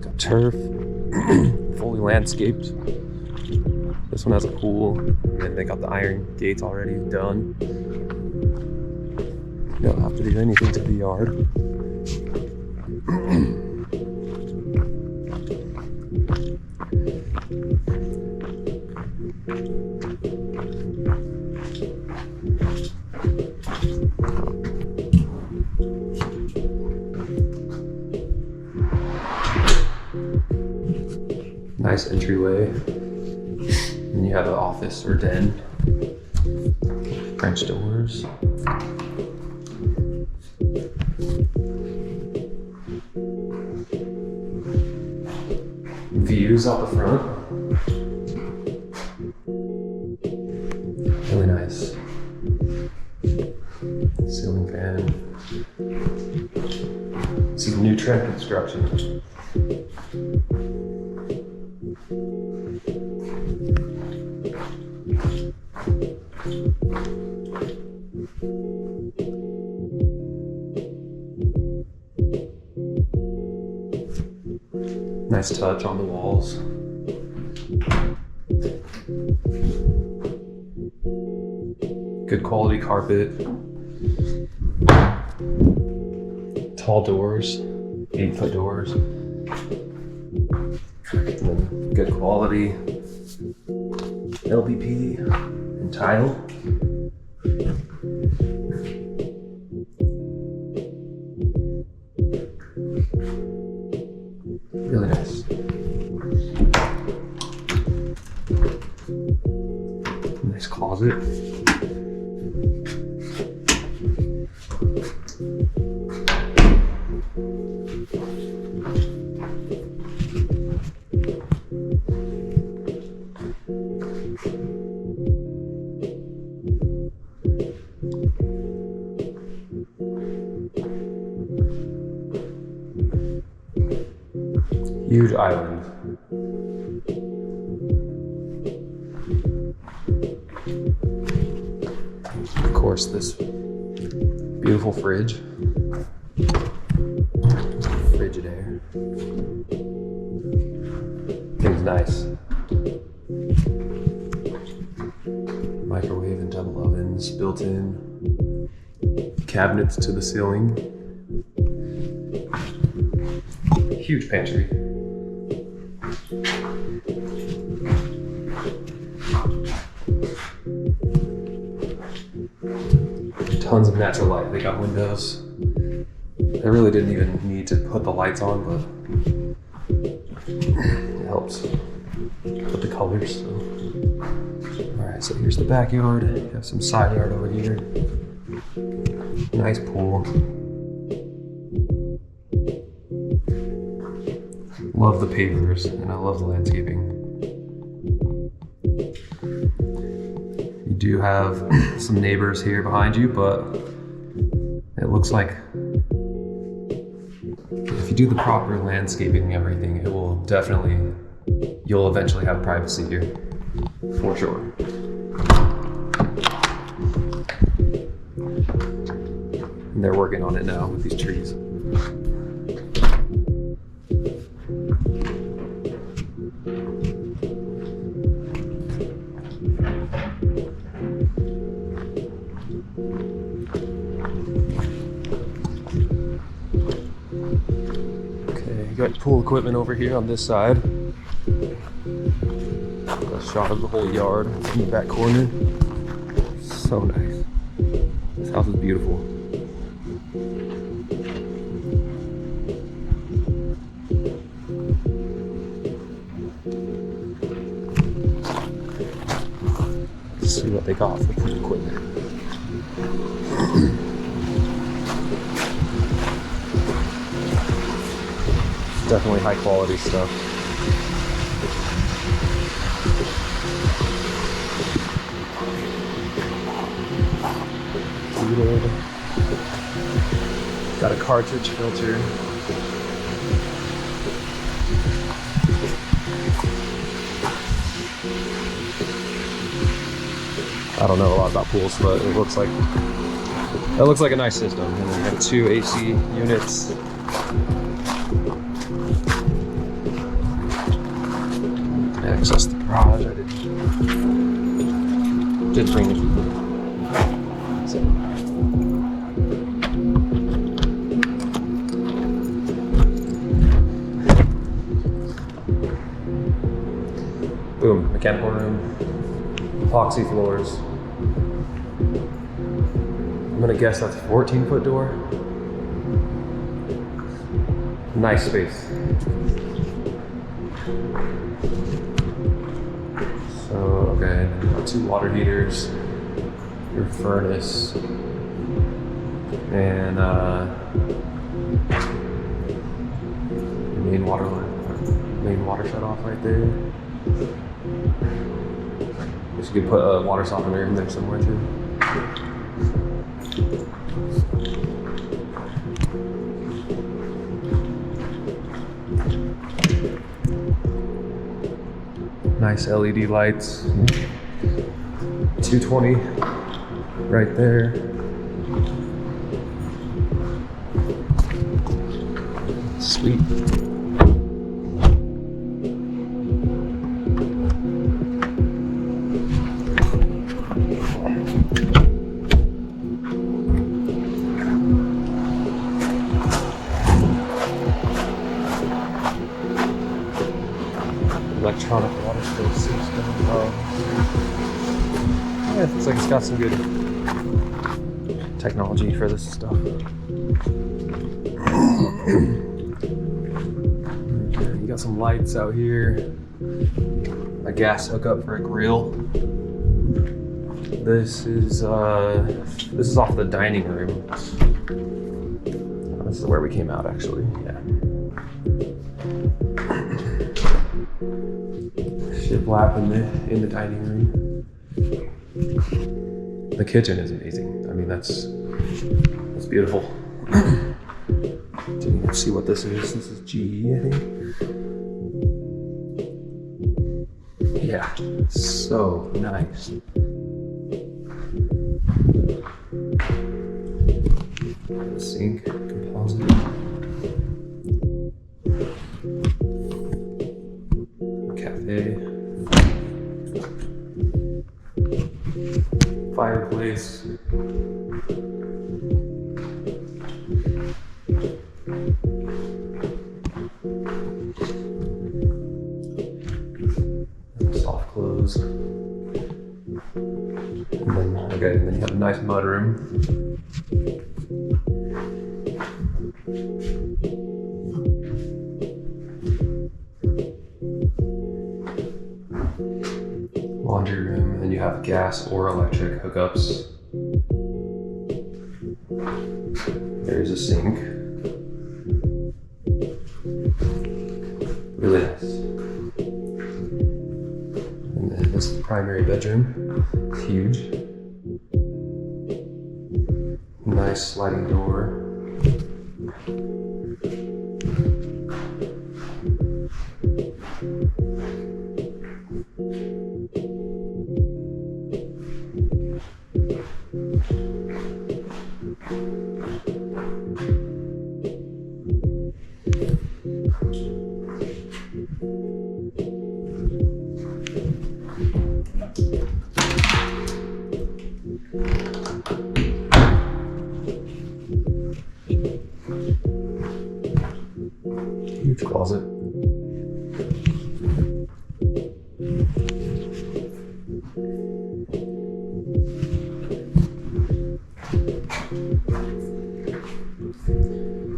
Got turf, fully landscaped. This one has a pool, and they got the iron gates already done. You don't have to do anything to the yard. Nice entryway. And you have an office or den. French doors. Views out the front. Really nice. Ceiling fan. This is new trend construction. Nice touch on the walls. Good quality carpet. Tall doors, 8-foot doors. And then good quality LVP and tile. Really nice. Nice closet. Huge island. Of course, this beautiful fridge. Frigidaire. Thing's nice. Microwave and double ovens built in. Cabinets to the ceiling. Huge pantry. Tons of natural light. They got windows. They really didn't even need to put the lights on, but it helps with the colors. So. Alright, so here's the backyard. You have some side yard over here. Nice pool. Love the pavers, and I love the landscaping. You do have some neighbors here behind you, but it looks like if you do the proper landscaping and everything, it will definitely, you'll eventually have privacy here, for sure. And they're working on it now with these trees. Got pool equipment over here on this side. A shot of the whole yard in the back corner. So nice. This house is beautiful. Let's see what they got for pool equipment. Definitely high quality stuff. Heated. Got a cartridge filter. I don't know a lot about pools, but it looks like a nice system. And then you have 2 AC units. Access the garage. I did bring it. So. Boom, mechanical room, epoxy floors. I'm gonna guess that's a 14-foot door. Nice space. So, okay, 2 water heaters, your furnace, and main water shut off right there. Guess you could put a water softener in there somewhere too. Nice LED lights. 220 right there. Sweet. Electronic water spill system. Yeah, it looks like it's got some good technology for this stuff. Okay, you got some lights out here. A gas hookup for a grill. This is off the dining room. This is where we came out, actually. Yeah. Shiplap in the dining room. The kitchen is amazing. I mean, that's beautiful. Didn't even see what this is. This is GE, I think. Yeah, so nice. Sink, composite. Cafe. Fireplace. Soft clothes. And then you have a nice mudroom. Laundry room, and then you have gas or electric hookups. There's a sink. Really nice. And then this is the primary bedroom. It's huge. Nice sliding door. Huge closet.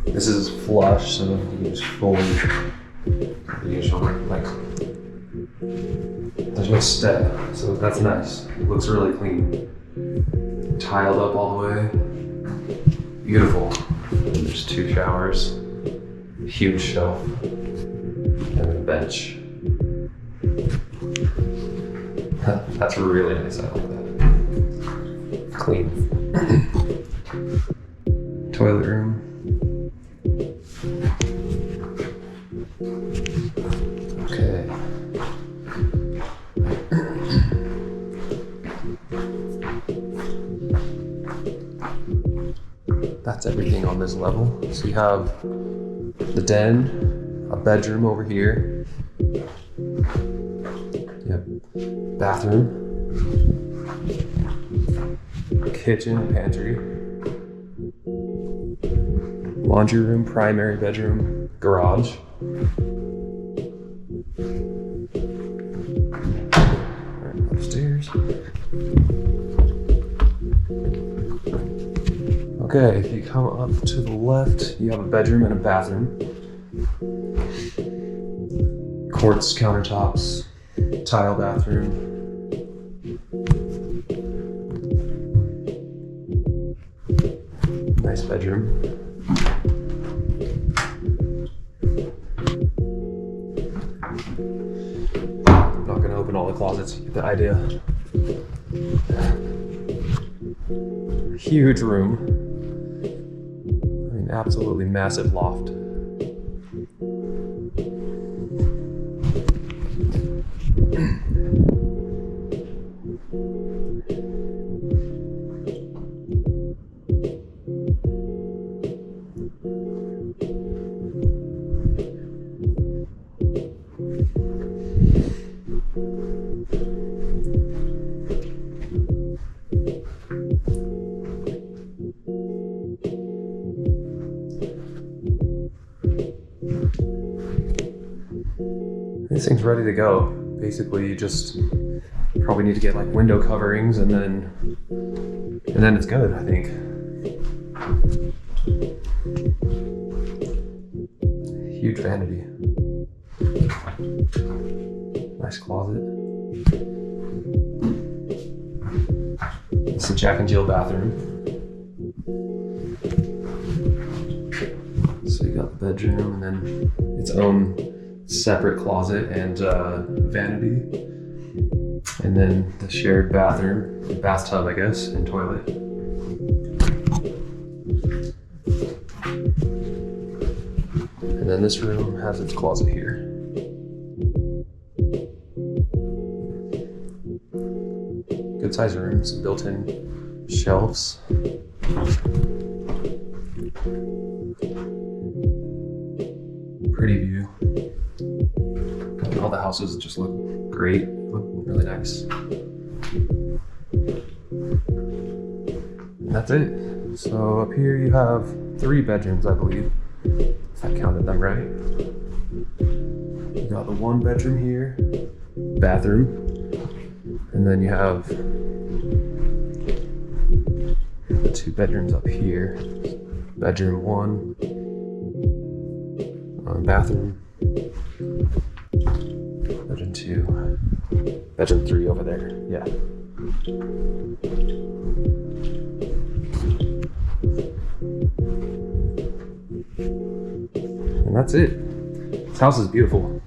This is flush, so you can just fold the usual, like, there's no step, so that's nice. It looks really clean. Tiled up all the way. Beautiful. And there's 2 showers. Huge shelf. And a bench. That's really nice, I like that. Clean. Toilet room. Okay. That's everything on this level. So you have the den, a bedroom over here. Yep. Bathroom, kitchen, pantry, laundry room, primary bedroom, garage. Right, upstairs. Okay, if you come up to the left, you have a bedroom and a bathroom. Quartz countertops, tile bathroom. Nice bedroom. I'm not gonna open all the closets, you get the idea. Huge room. I mean, absolutely massive loft. This thing's ready to go. Basically, you just probably need to get like window coverings and then it's good, I think. Huge vanity. Nice closet. It's a Jack and Jill bathroom. So you got the bedroom and then its own separate closet and vanity, and then the shared bathroom, bathtub, I guess, and toilet. And then this room has its closet here. Good size room, some built-in shelves. Pretty view. All the houses just look great, look really nice. And that's it. So up here you have 3 bedrooms, I believe, if I counted them right. You got the 1 bedroom here, bathroom, and then you have the 2 bedrooms up here. Bedroom 1, bathroom. Bedroom 2, bedroom 3 over there, yeah. And that's it. This house is beautiful.